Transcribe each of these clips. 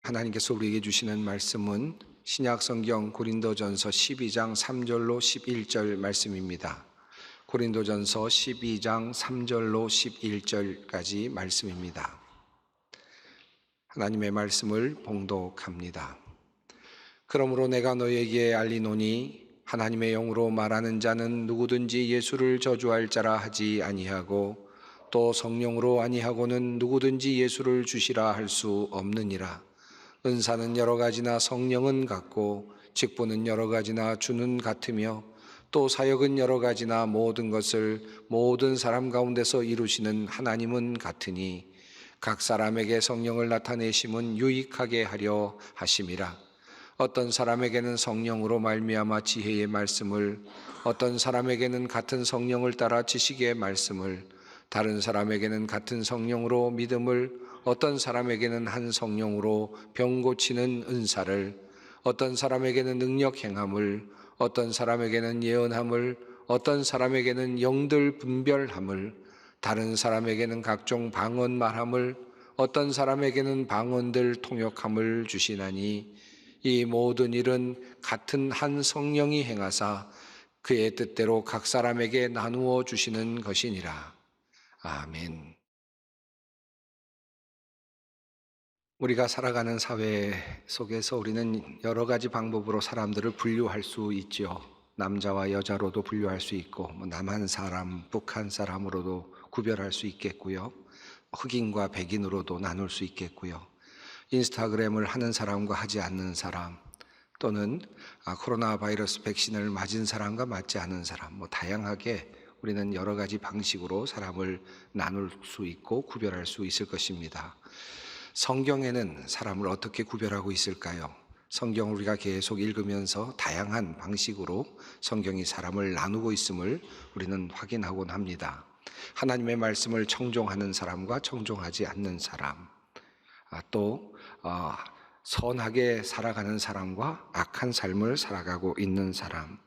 하나님께서 우리에게 주시는 말씀은 신약성경 고린도전서 12장 3절로 11절 말씀입니다. 고린도전서 12장 3절로 11절까지 말씀입니다. 하나님의 말씀을 봉독합니다. 그러므로 내가 너에게 알리노니 하나님의 영으로 말하는 자는 누구든지 예수를 저주할 자라 하지 아니하고 또 성령으로 아니하고는 누구든지 예수를 주시라 할 수 없느니라. 은사는 여러 가지나 성령은 같고 직분은 여러 가지나 주는 같으며 또 사역은 여러 가지나 모든 것을 모든 사람 가운데서 이루시는 하나님은 같으니 각 사람에게 성령을 나타내심은 유익하게 하려 하심이라. 어떤 사람에게는 성령으로 말미암아 지혜의 말씀을, 어떤 사람에게는 같은 성령을 따라 지식의 말씀을, 다른 사람에게는 같은 성령으로 믿음을, 어떤 사람에게는 한 성령으로 병 고치는 은사를, 어떤 사람에게는 능력 행함을, 어떤 사람에게는 예언함을, 어떤 사람에게는 영들 분별함을, 다른 사람에게는 각종 방언 말함을, 어떤 사람에게는 방언들 통역함을 주시나니 이 모든 일은 같은 한 성령이 행하사 그의 뜻대로 각 사람에게 나누어 주시는 것이니라. 아멘. 우리가 살아가는 사회 속에서 우리는 여러 가지 방법으로 사람들을 분류할 수 있죠. 남자와 여자로도 분류할 수 있고, 남한 사람, 북한 사람으로도 구별할 수 있겠고요. 흑인과 백인으로도 나눌 수 있겠고요. 인스타그램을 하는 사람과 하지 않는 사람, 또는 코로나 바이러스 백신을 맞은 사람과 맞지 않은 사람, 다양하게 우리는 여러 가지 방식으로 사람을 나눌 수 있고 구별할 수 있을 것입니다. 성경에는 사람을 어떻게 구별하고 있을까요? 성경을 우리가 계속 읽으면서 다양한 방식으로 성경이 사람을 나누고 있음을 우리는 확인하곤 합니다. 하나님의 말씀을 청종하는 사람과 청종하지 않는 사람, 또 선하게 살아가는 사람과 악한 삶을 살아가고 있는 사람,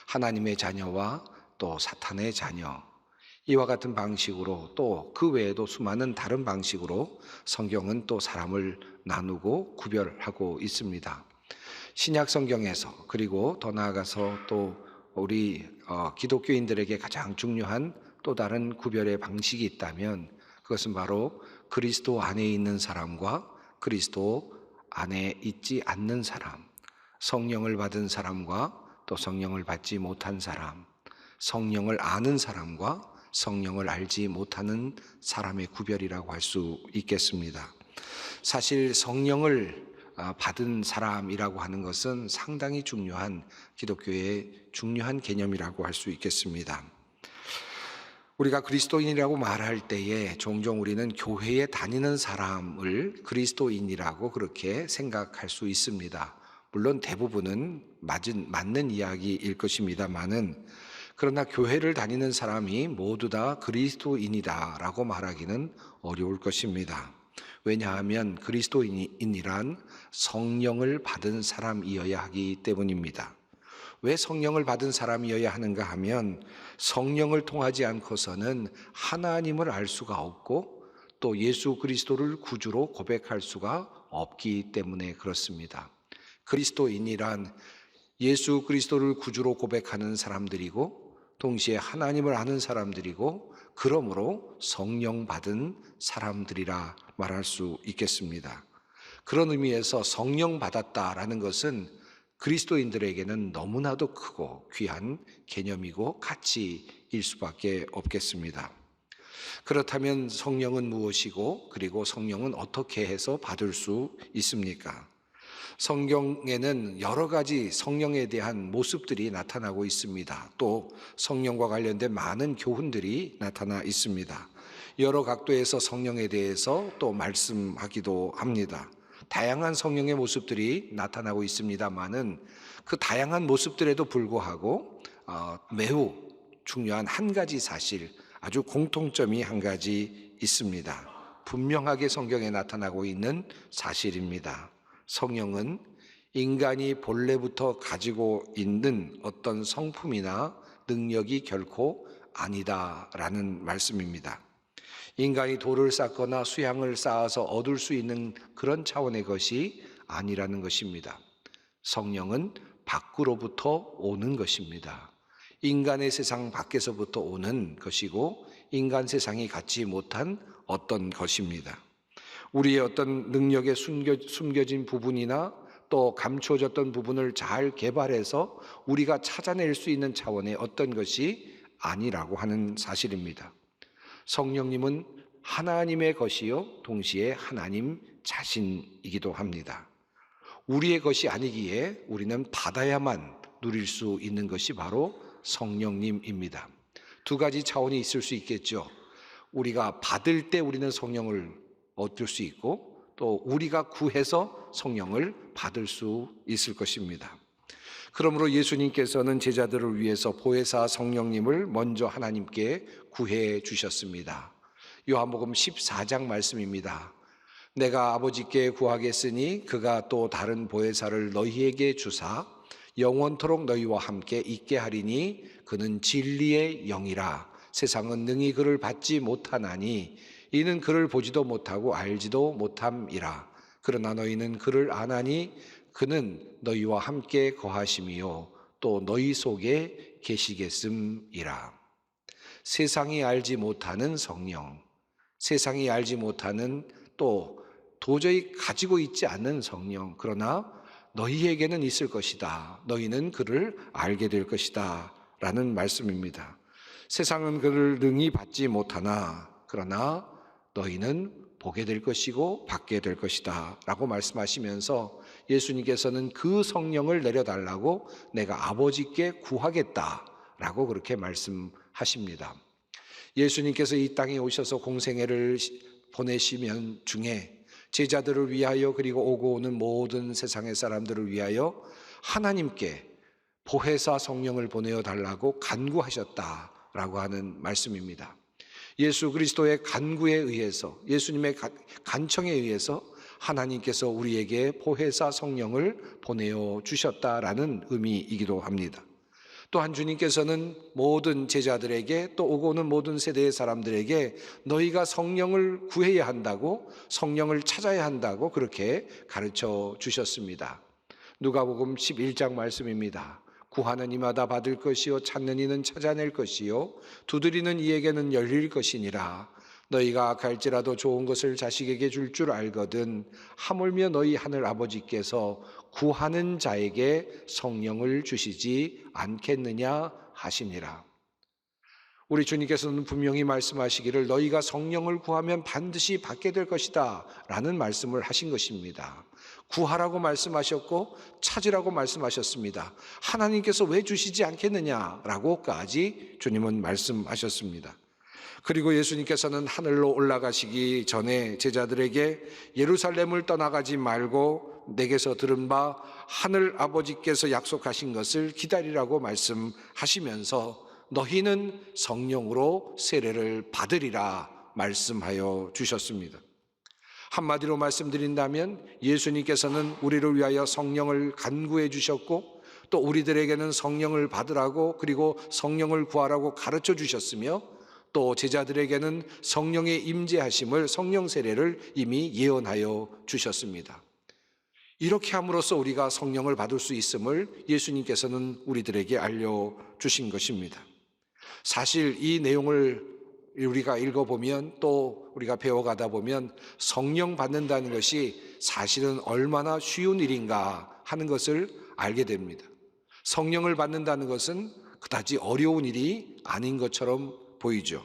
하나님의 자녀와 또 사탄의 자녀, 이와 같은 방식으로 또 그 외에도 수많은 다른 방식으로 성경은 또 사람을 나누고 구별하고 있습니다. 신약 성경에서, 그리고 더 나아가서 또 우리 기독교인들에게 가장 중요한 또 다른 구별의 방식이 있다면 그것은 바로 그리스도 안에 있는 사람과 그리스도 안에 있지 않는 사람, 성령을 받은 사람과 또 성령을 받지 못한 사람, 성령을 아는 사람과 성령을 알지 못하는 사람의 구별이라고 할 수 있겠습니다. 사실 성령을 받은 사람이라고 하는 것은 상당히 중요한 기독교의 중요한 개념이라고 할 수 있겠습니다. 우리가 그리스도인이라고 말할 때에 종종 우리는 교회에 다니는 사람을 그리스도인이라고 그렇게 생각할 수 있습니다. 물론 대부분은 맞는 이야기일 것입니다만은, 그러나 교회를 다니는 사람이 모두 다 그리스도인이다라고 말하기는 어려울 것입니다. 왜냐하면 그리스도인이란 성령을 받은 사람이어야 하기 때문입니다. 왜 성령을 받은 사람이어야 하는가 하면 성령을 통하지 않고서는 하나님을 알 수가 없고 또 예수 그리스도를 구주로 고백할 수가 없기 때문에 그렇습니다. 그리스도인이란 예수 그리스도를 구주로 고백하는 사람들이고 동시에 하나님을 아는 사람들이고 그러므로 성령 받은 사람들이라 말할 수 있겠습니다. 그런 의미에서 성령 받았다라는 것은 그리스도인들에게는 너무나도 크고 귀한 개념이고 가치일 수밖에 없겠습니다. 그렇다면 성령은 무엇이고 그리고 성령은 어떻게 해서 받을 수 있습니까? 성경에는 여러 가지 성령에 대한 모습들이 나타나고 있습니다. 또 성령과 관련된 많은 교훈들이 나타나 있습니다. 여러 각도에서 성령에 대해서 또 말씀하기도 합니다. 다양한 성령의 모습들이 나타나고 있습니다만은 그 다양한 모습들에도 불구하고 매우 중요한 한 가지 사실, 아주 공통점이 한 가지 있습니다. 분명하게 성경에 나타나고 있는 사실입니다. 성령은 인간이 본래부터 가지고 있는 어떤 성품이나 능력이 결코 아니다라는 말씀입니다. 인간이 돌을 쌓거나 수양을 쌓아서 얻을 수 있는 그런 차원의 것이 아니라는 것입니다. 성령은 밖으로부터 오는 것입니다. 인간의 세상 밖에서부터 오는 것이고 인간 세상이 갖지 못한 어떤 것입니다. 우리의 어떤 능력에 숨겨진 부분이나 또 감추어졌던 부분을 잘 개발해서 우리가 찾아낼 수 있는 차원의 어떤 것이 아니라고 하는 사실입니다. 성령님은 하나님의 것이요 동시에 하나님 자신이기도 합니다. 우리의 것이 아니기에 우리는 받아야만 누릴 수 있는 것이 바로 성령님입니다. 두 가지 차원이 있을 수 있겠죠. 우리가 받을 때 우리는 성령을 얻을 수 있고 또 우리가 구해서 성령을 받을 수 있을 것입니다. 그러므로 예수님께서는 제자들을 위해서 보혜사 성령님을 먼저 하나님께 구해 주셨습니다. 요한복음 14장 말씀입니다. 내가 아버지께 구하겠으니 그가 또 다른 보혜사를 너희에게 주사 영원토록 너희와 함께 있게 하리니 그는 진리의 영이라. 세상은 능히 그를 받지 못하나니 이는 그를 보지도 못하고 알지도 못함이라. 그러나 너희는 그를 아나니 그는 너희와 함께 거하심이요 또 너희 속에 계시겠음이라. 세상이 알지 못하는 성령, 세상이 알지 못하는 또 도저히 가지고 있지 않는 성령, 그러나 너희에게는 있을 것이다. 너희는 그를 알게 될 것이다 라는 말씀입니다. 세상은 그를 능히 받지 못하나 그러나 너희는 보게 될 것이고 받게 될 것이다 라고 말씀하시면서 예수님께서는 그 성령을 내려달라고 내가 아버지께 구하겠다 라고 그렇게 말씀하십니다. 예수님께서 이 땅에 오셔서 공생애를 보내시면 중에 제자들을 위하여 그리고 오고 오는 모든 세상의 사람들을 위하여 하나님께 보혜사 성령을 보내어 달라고 간구하셨다라고 하는 말씀입니다. 예수 그리스도의 간구에 의해서 예수님의 간청에 의해서 하나님께서 우리에게 보혜사 성령을 보내어 주셨다라는 의미이기도 합니다. 또한 주님께서는 모든 제자들에게 또 오고 오는 모든 세대의 사람들에게 너희가 성령을 구해야 한다고 성령을 찾아야 한다고 그렇게 가르쳐 주셨습니다. 누가복음 11장 말씀입니다. 구하는 이마다 받을 것이요 찾는 이는 찾아낼 것이요 두드리는 이에게는 열릴 것이니라. 너희가 갈지라도 좋은 것을 자식에게 줄 줄 알거든 하물며 너희 하늘 아버지께서 구하는 자에게 성령을 주시지 않겠느냐 하시니라. 우리 주님께서는 분명히 말씀하시기를 너희가 성령을 구하면 반드시 받게 될 것이다 라는 말씀을 하신 것입니다. 구하라고 말씀하셨고 찾으라고 말씀하셨습니다. 하나님께서 왜 주시지 않겠느냐라고까지 주님은 말씀하셨습니다. 그리고 예수님께서는 하늘로 올라가시기 전에 제자들에게 예루살렘을 떠나가지 말고 내게서 들은 바 하늘 아버지께서 약속하신 것을 기다리라고 말씀하시면서 너희는 성령으로 세례를 받으리라 말씀하여 주셨습니다. 한마디로 말씀드린다면 예수님께서는 우리를 위하여 성령을 간구해 주셨고 또 우리들에게는 성령을 받으라고 그리고 성령을 구하라고 가르쳐 주셨으며 또 제자들에게는 성령의 임재하심을 성령 세례를 이미 예언하여 주셨습니다. 이렇게 함으로써 우리가 성령을 받을 수 있음을 예수님께서는 우리들에게 알려주신 것입니다. 사실 이 내용을 우리가 읽어보면 또 우리가 배워가다 보면 성령 받는다는 것이 사실은 얼마나 쉬운 일인가 하는 것을 알게 됩니다. 성령을 받는다는 것은 그다지 어려운 일이 아닌 것처럼 보이죠.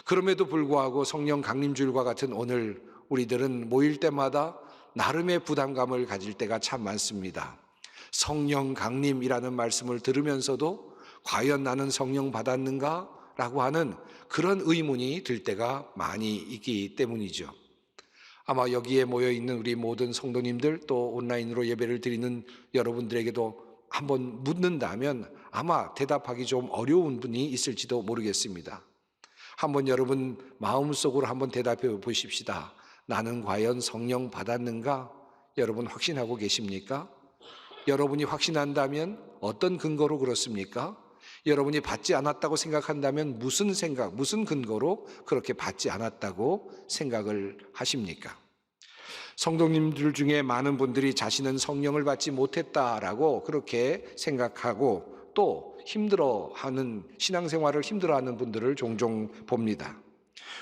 그럼에도 불구하고 성령 강림주일과 같은 오늘 우리들은 모일 때마다 나름의 부담감을 가질 때가 참 많습니다. 성령 강림이라는 말씀을 들으면서도 과연 나는 성령 받았는가? 라고 하는 그런 의문이 들 때가 많이 있기 때문이죠. 아마 여기에 모여 있는 우리 모든 성도님들 또 온라인으로 예배를 드리는 여러분들에게도 한번 묻는다면 아마 대답하기 좀 어려운 분이 있을지도 모르겠습니다. 한번 여러분 마음속으로 한번 대답해 보십시다. 나는 과연 성령 받았는가? 여러분 확신하고 계십니까? 여러분이 확신한다면 어떤 근거로 그렇습니까? 여러분이 받지 않았다고 생각한다면 무슨 생각, 무슨 근거로 그렇게 받지 않았다고 생각을 하십니까? 성도님들 중에 많은 분들이 자신은 성령을 받지 못했다라고 그렇게 생각하고 또 힘들어하는, 신앙생활을 힘들어하는 분들을 종종 봅니다.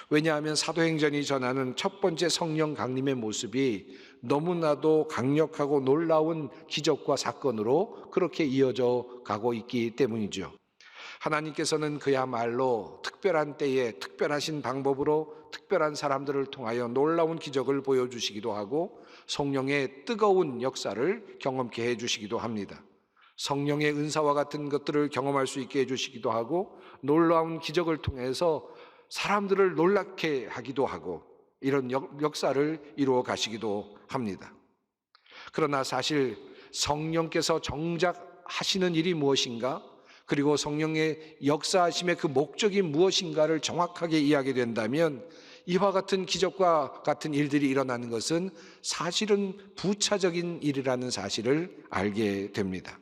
왜냐하면 사도행전이 전하는 첫 번째 성령 강림의 모습이 너무나도 강력하고 놀라운 기적과 사건으로 그렇게 이어져 가고 있기 때문이죠. 하나님께서는 그야말로 특별한 때에 특별하신 방법으로 특별한 사람들을 통하여 놀라운 기적을 보여주시기도 하고 성령의 뜨거운 역사를 경험케 해주시기도 합니다. 성령의 은사와 같은 것들을 경험할 수 있게 해주시기도 하고 놀라운 기적을 통해서 사람들을 놀랍게 하기도 하고 이런 역사를 이루어 가시기도 합니다. 그러나 사실 성령께서 정작 하시는 일이 무엇인가, 그리고 성령의 역사하심의 그 목적이 무엇인가를 정확하게 이해하게 된다면 이와 같은 기적과 같은 일들이 일어나는 것은 사실은 부차적인 일이라는 사실을 알게 됩니다.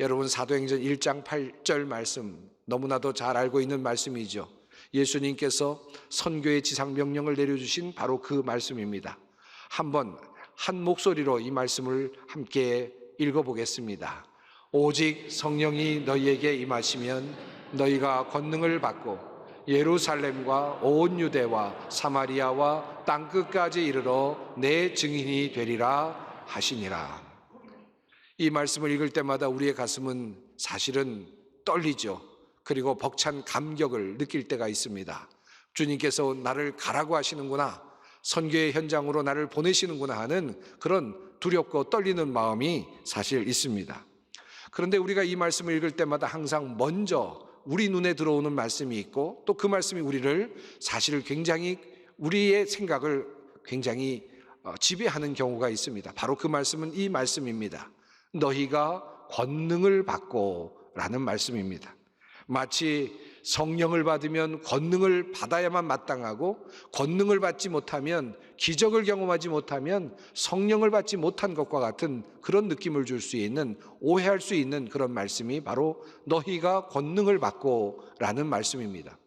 여러분, 사도행전 1장 8절 말씀 너무나도 잘 알고 있는 말씀이죠. 예수님께서 선교의 지상명령을 내려주신 바로 그 말씀입니다. 한번 한 목소리로 이 말씀을 함께 읽어보겠습니다. 오직 성령이 너희에게 임하시면 너희가 권능을 받고 예루살렘과 온 유대와 사마리아와 땅끝까지 이르러 내 증인이 되리라 하시니라. 이 말씀을 읽을 때마다 우리의 가슴은 사실은 떨리죠. 그리고 벅찬 감격을 느낄 때가 있습니다. 주님께서 나를 가라고 하시는구나, 선교의 현장으로 나를 보내시는구나 하는 그런 두렵고 떨리는 마음이 사실 있습니다. 그런데 우리가 이 말씀을 읽을 때마다 항상 먼저 우리 눈에 들어오는 말씀이 있고 또 그 말씀이 우리를 사실 굉장히 우리의 생각을 굉장히 지배하는 경우가 있습니다. 바로 그 말씀은 이 말씀입니다. 너희가 권능을 받고 라는 말씀입니다. 마치 성령을 받으면 권능을 받아야만 마땅하고 권능을 받지 못하면, 기적을 경험하지 못하면 성령을 받지 못한 것과 같은 그런 느낌을 줄 수 있는, 오해할 수 있는 그런 말씀이 바로 너희가 권능을 받고 라는 말씀입니다.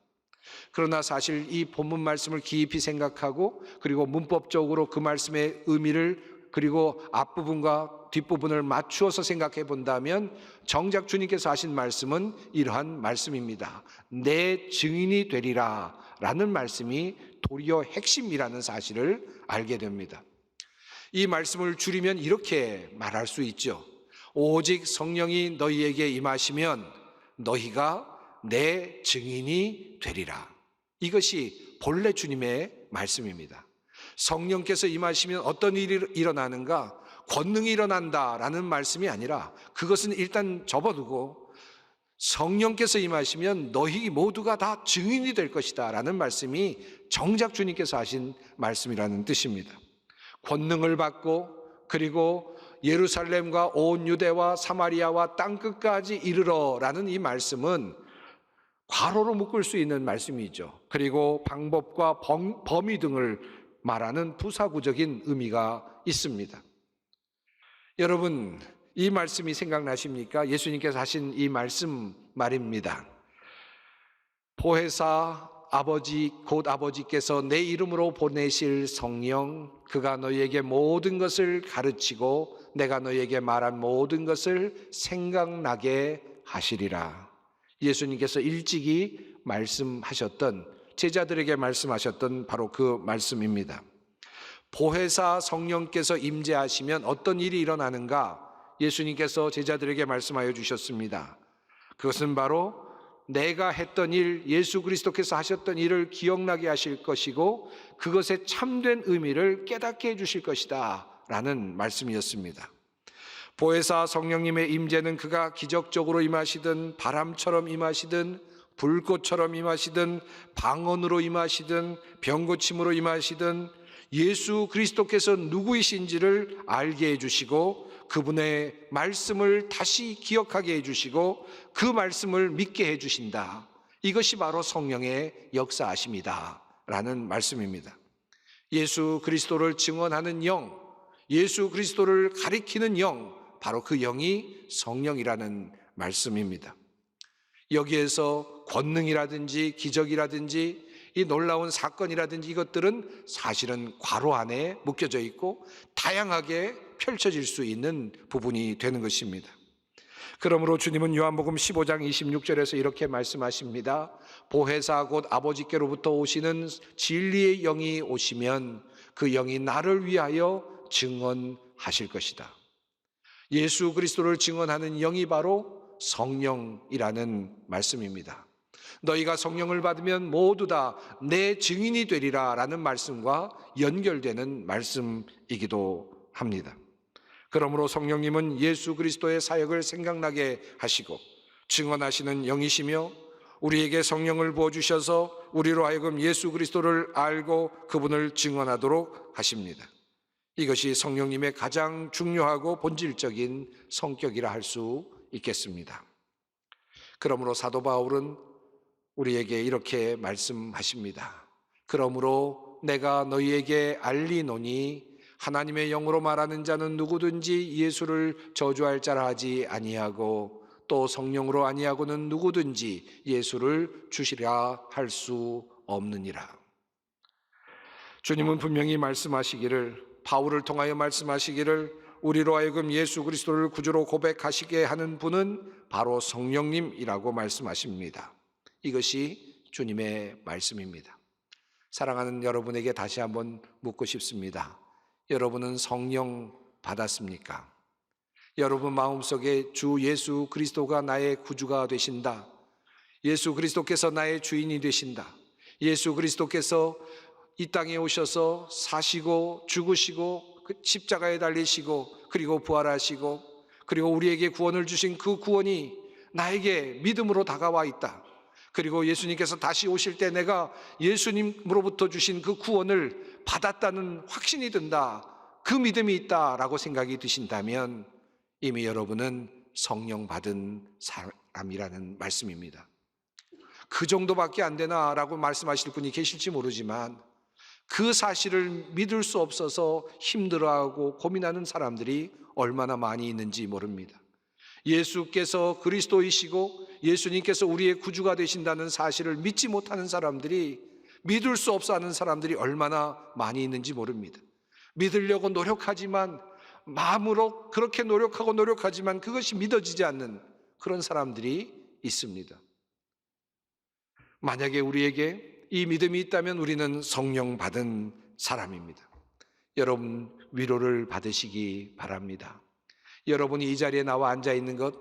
그러나 사실 이 본문 말씀을 깊이 생각하고 그리고 문법적으로 그 말씀의 의미를 그리고 앞부분과 뒷부분을 맞추어서 생각해 본다면 정작 주님께서 하신 말씀은 이러한 말씀입니다. 내 증인이 되리라 라는 말씀이 도리어 핵심이라는 사실을 알게 됩니다. 이 말씀을 줄이면 이렇게 말할 수 있죠. 오직 성령이 너희에게 임하시면 너희가 내 증인이 되리라. 이것이 본래 주님의 말씀입니다. 성령께서 임하시면 어떤 일이 일어나는가? 권능이 일어난다라는 말씀이 아니라 그것은 일단 접어두고 성령께서 임하시면 너희 모두가 다 증인이 될 것이다 라는 말씀이 정작 주님께서 하신 말씀이라는 뜻입니다. 권능을 받고 그리고 예루살렘과 온 유대와 사마리아와 땅끝까지 이르러 라는 이 말씀은 괄호로 묶을 수 있는 말씀이죠. 그리고 방법과 범위 등을 말하는 부사구적인 의미가 있습니다. 여러분, 이 말씀이 생각나십니까? 예수님께서 하신 이 말씀 말입니다. 보혜사 아버지 곧 아버지께서 내 이름으로 보내실 성령, 그가 너희에게 모든 것을 가르치고 내가 너희에게 말한 모든 것을 생각나게 하시리라. 예수님께서 일찍이 말씀하셨던, 제자들에게 말씀하셨던 바로 그 말씀입니다. 보혜사 성령께서 임재하시면 어떤 일이 일어나는가? 예수님께서 제자들에게 말씀하여 주셨습니다. 그것은 바로 내가 했던 일, 예수 그리스도께서 하셨던 일을 기억나게 하실 것이고 그것의 참된 의미를 깨닫게 해주실 것이다 라는 말씀이었습니다. 보혜사 성령님의 임재는 그가 기적적으로 임하시든 바람처럼 임하시든 불꽃처럼 임하시든 방언으로 임하시든 병고침으로 임하시든 예수 그리스도께서 누구이신지를 알게 해주시고 그분의 말씀을 다시 기억하게 해주시고 그 말씀을 믿게 해주신다. 이것이 바로 성령의 역사하심이다 라는 말씀입니다. 예수 그리스도를 증언하는 영, 예수 그리스도를 가리키는 영, 바로 그 영이 성령이라는 말씀입니다. 여기에서 권능이라든지 기적이라든지 이 놀라운 사건이라든지 이것들은 사실은 괄호 안에 묶여져 있고 다양하게 펼쳐질 수 있는 부분이 되는 것입니다. 그러므로 주님은 요한복음 15장 26절에서 이렇게 말씀하십니다. 보혜사 곧 아버지께로부터 오시는 진리의 영이 오시면 그 영이 나를 위하여 증언하실 것이다. 예수 그리스도를 증언하는 영이 바로 성령이라는 말씀입니다. 너희가 성령을 받으면 모두 다 내 증인이 되리라 라는 말씀과 연결되는 말씀이기도 합니다. 그러므로 성령님은 예수 그리스도의 사역을 생각나게 하시고 증언하시는 영이시며 우리에게 성령을 부어주셔서 우리로 하여금 예수 그리스도를 알고 그분을 증언하도록 하십니다. 이것이 성령님의 가장 중요하고 본질적인 성격이라 할 수 있겠습니다. 그러므로 사도 바울은 우리에게 이렇게 말씀하십니다. 그러므로 내가 너희에게 알리노니 하나님의 영으로 말하는 자는 누구든지 예수를 저주할 자라 하지 아니하고 또 성령으로 아니하고는 누구든지 예수를 주시라 할 수 없느니라. 주님은 분명히 말씀하시기를, 바울을 통하여 말씀하시기를 우리로 하여금 예수 그리스도를 구주로 고백하시게 하는 분은 바로 성령님이라고 말씀하십니다. 이것이 주님의 말씀입니다. 사랑하는 여러분에게 다시 한번 묻고 싶습니다. 여러분은 성령 받았습니까? 여러분 마음속에 주 예수 그리스도가 나의 구주가 되신다. 예수 그리스도께서 나의 주인이 되신다. 예수 그리스도께서 이 땅에 오셔서 사시고 죽으시고 그 십자가에 달리시고 그리고 부활하시고 그리고 우리에게 구원을 주신 그 구원이 나에게 믿음으로 다가와 있다. 그리고 예수님께서 다시 오실 때 내가 예수님으로부터 주신 그 구원을 받았다는 확신이 든다. 그 믿음이 있다라고 생각이 드신다면 이미 여러분은 성령 받은 사람이라는 말씀입니다. 그 정도밖에 안 되나라고 말씀하실 분이 계실지 모르지만 그 사실을 믿을 수 없어서 힘들어하고 고민하는 사람들이 얼마나 많이 있는지 모릅니다. 예수께서 그리스도이시고 예수님께서 우리의 구주가 되신다는 사실을 믿지 못하는 사람들이, 믿을 수 없어 하는 사람들이 얼마나 많이 있는지 모릅니다. 믿으려고 노력하지만, 마음으로 그렇게 노력하지만 그것이 믿어지지 않는 그런 사람들이 있습니다. 만약에 우리에게 이 믿음이 있다면 우리는 성령 받은 사람입니다. 여러분 위로를 받으시기 바랍니다. 여러분이 이 자리에 나와 앉아 있는 것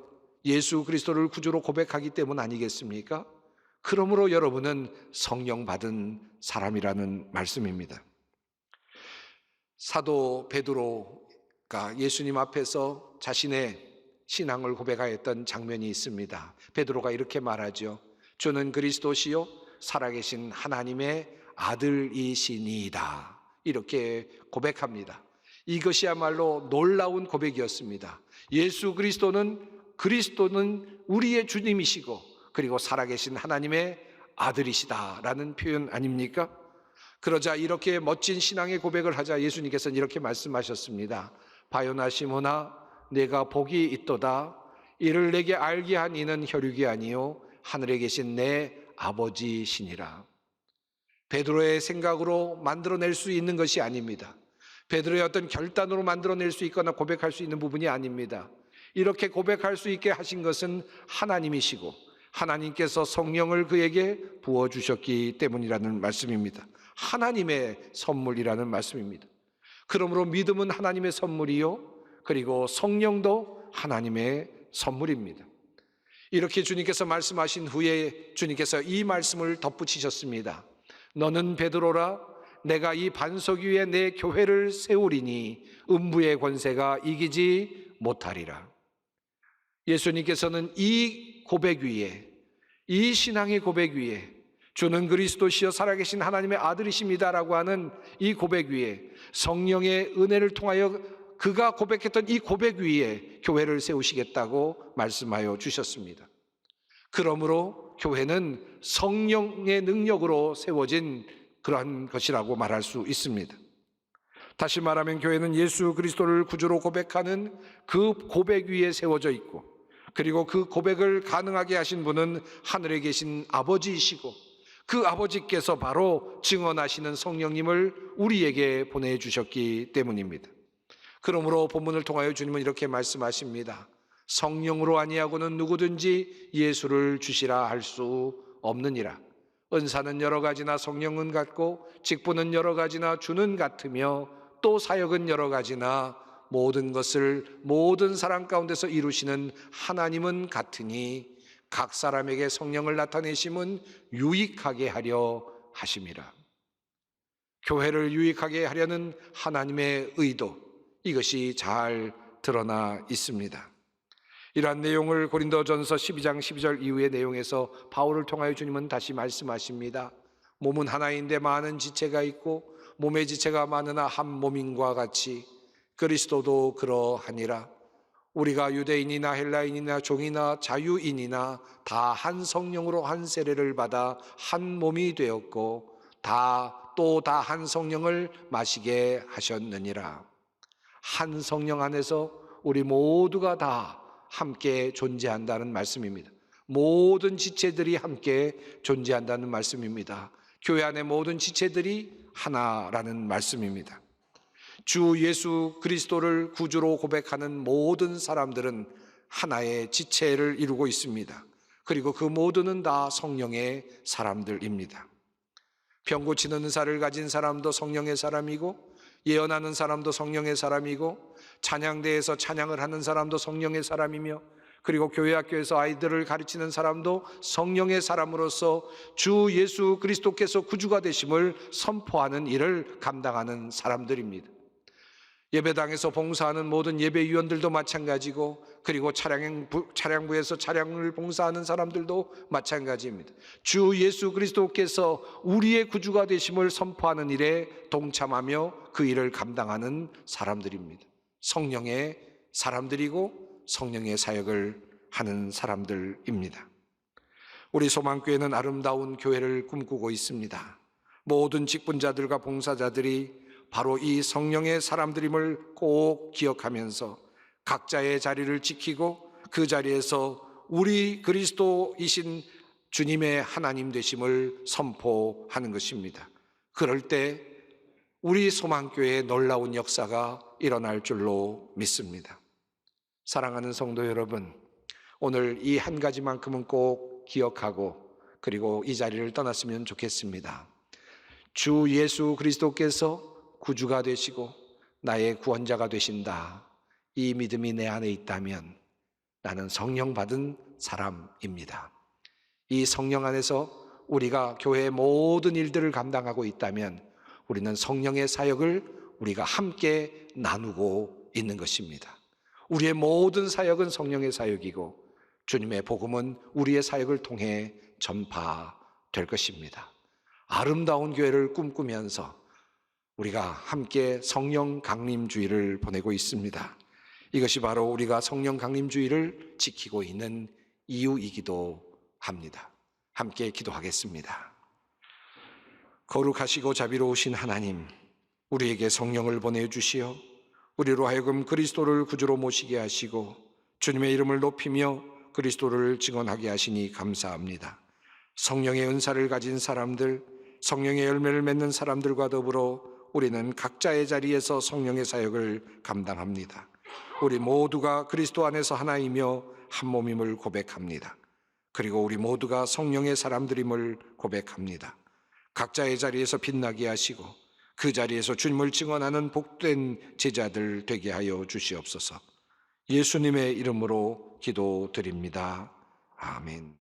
예수 그리스도를 구주로 고백하기 때문 아니겠습니까? 그러므로 여러분은 성령 받은 사람이라는 말씀입니다. 사도 베드로가 예수님 앞에서 자신의 신앙을 고백하였던 장면이 있습니다. 베드로가 이렇게 말하죠. 주는 그리스도시요 살아계신 하나님의 아들이시니이다. 이렇게 고백합니다. 이것이야말로 놀라운 고백이었습니다. 예수 그리스도는 우리의 주님이시고 그리고 살아계신 하나님의 아들이시다라는 표현 아닙니까? 그러자 이렇게 멋진 신앙의 고백을 하자 예수님께서는 이렇게 말씀하셨습니다. 바요나 시몬아 내가 복이 있도다. 이를 내게 알게 한 이는 혈육이 아니요 하늘에 계신 내 아버지시니라. 베드로의 생각으로 만들어낼 수 있는 것이 아닙니다. 베드로의 어떤 결단으로 만들어낼 수 있거나 고백할 수 있는 부분이 아닙니다. 이렇게 고백할 수 있게 하신 것은 하나님이시고 하나님께서 성령을 그에게 부어주셨기 때문이라는 말씀입니다. 하나님의 선물이라는 말씀입니다. 그러므로 믿음은 하나님의 선물이요 그리고 성령도 하나님의 선물입니다. 이렇게 주님께서 말씀하신 후에 주님께서 이 말씀을 덧붙이셨습니다. 너는 베드로라 내가 이 반석 위에 내 교회를 세우리니 음부의 권세가 이기지 못하리라. 예수님께서는 이 고백 위에, 이 신앙의 고백 위에 주는 그리스도시여 살아계신 하나님의 아들이십니다라고 하는 이 고백 위에 성령의 은혜를 통하여 그가 고백했던 이 고백 위에 교회를 세우시겠다고 말씀하여 주셨습니다. 그러므로 교회는 성령의 능력으로 세워진 그러한 것이라고 말할 수 있습니다. 다시 말하면 교회는 예수 그리스도를 구주로 고백하는 그 고백 위에 세워져 있고 그리고 그 고백을 가능하게 하신 분은 하늘에 계신 아버지이시고 그 아버지께서 바로 증언하시는 성령님을 우리에게 보내주셨기 때문입니다. 그러므로 본문을 통하여 주님은 이렇게 말씀하십니다. 성령으로 아니하고는 누구든지 예수를 주시라 할 수 없느니라. 은사는 여러 가지나 성령은 같고 직분은 여러 가지나 주는 같으며 또 사역은 여러 가지나 모든 것을 모든 사람 가운데서 이루시는 하나님은 같으니 각 사람에게 성령을 나타내심은 유익하게 하려 하심이라. 교회를 유익하게 하려는 하나님의 의도, 이것이 잘 드러나 있습니다. 이러한 내용을 고린도전서 12장 12절 이후의 내용에서 바울을 통하여 주님은 다시 말씀하십니다. 몸은 하나인데 많은 지체가 있고 몸의 지체가 많으나 한 몸인과 같이 그리스도도 그러하니라. 우리가 유대인이나 헬라인이나 종이나 자유인이나 다 한 성령으로 한 세례를 받아 한 몸이 되었고 또 다 한 성령을 마시게 하셨느니라. 한 성령 안에서 우리 모두가 다 함께 존재한다는 말씀입니다. 모든 지체들이 함께 존재한다는 말씀입니다. 교회 안의 모든 지체들이 하나라는 말씀입니다. 주 예수 그리스도를 구주로 고백하는 모든 사람들은 하나의 지체를 이루고 있습니다. 그리고 그 모두는 다 성령의 사람들입니다. 병 고치는 은사를 가진 사람도 성령의 사람이고 예언하는 사람도 성령의 사람이고 찬양대에서 찬양을 하는 사람도 성령의 사람이며 그리고 교회 학교에서 아이들을 가르치는 사람도 성령의 사람으로서 주 예수 그리스도께서 구주가 되심을 선포하는 일을 감당하는 사람들입니다. 예배당에서 봉사하는 모든 예배위원들도 마찬가지고 그리고 차량부에서 차량을 봉사하는 사람들도 마찬가지입니다. 주 예수 그리스도께서 우리의 구주가 되심을 선포하는 일에 동참하며 그 일을 감당하는 사람들입니다. 성령의 사람들이고 성령의 사역을 하는 사람들입니다. 우리 소망교회는 아름다운 교회를 꿈꾸고 있습니다. 모든 직분자들과 봉사자들이 바로 이 성령의 사람들임을 꼭 기억하면서 각자의 자리를 지키고 그 자리에서 우리 그리스도이신 주님의 하나님 되심을 선포하는 것입니다. 그럴 때 우리 소망교회의 놀라운 역사가 일어날 줄로 믿습니다. 사랑하는 성도 여러분, 오늘 이 한 가지만큼은 꼭 기억하고 그리고 이 자리를 떠났으면 좋겠습니다. 주 예수 그리스도께서 구주가 되시고 나의 구원자가 되신다. 이 믿음이 내 안에 있다면 나는 성령 받은 사람입니다. 이 성령 안에서 우리가 교회의 모든 일들을 감당하고 있다면 우리는 성령의 사역을 우리가 함께 나누고 있는 것입니다. 우리의 모든 사역은 성령의 사역이고 주님의 복음은 우리의 사역을 통해 전파될 것입니다. 아름다운 교회를 꿈꾸면서 우리가 함께 성령 강림주의를 보내고 있습니다. 이것이 바로 우리가 성령 강림주의를 지키고 있는 이유이기도 합니다. 함께 기도하겠습니다. 거룩하시고 자비로우신 하나님, 우리에게 성령을 보내주시어 우리로 하여금 그리스도를 구주로 모시게 하시고 주님의 이름을 높이며 그리스도를 증언하게 하시니 감사합니다. 성령의 은사를 가진 사람들, 성령의 열매를 맺는 사람들과 더불어 우리는 각자의 자리에서 성령의 사역을 감당합니다. 우리 모두가 그리스도 안에서 하나이며 한 몸임을 고백합니다. 그리고 우리 모두가 성령의 사람들임을 고백합니다. 각자의 자리에서 빛나게 하시고 그 자리에서 주님을 증언하는 복된 제자들 되게 하여 주시옵소서. 예수님의 이름으로 기도드립니다. 아멘.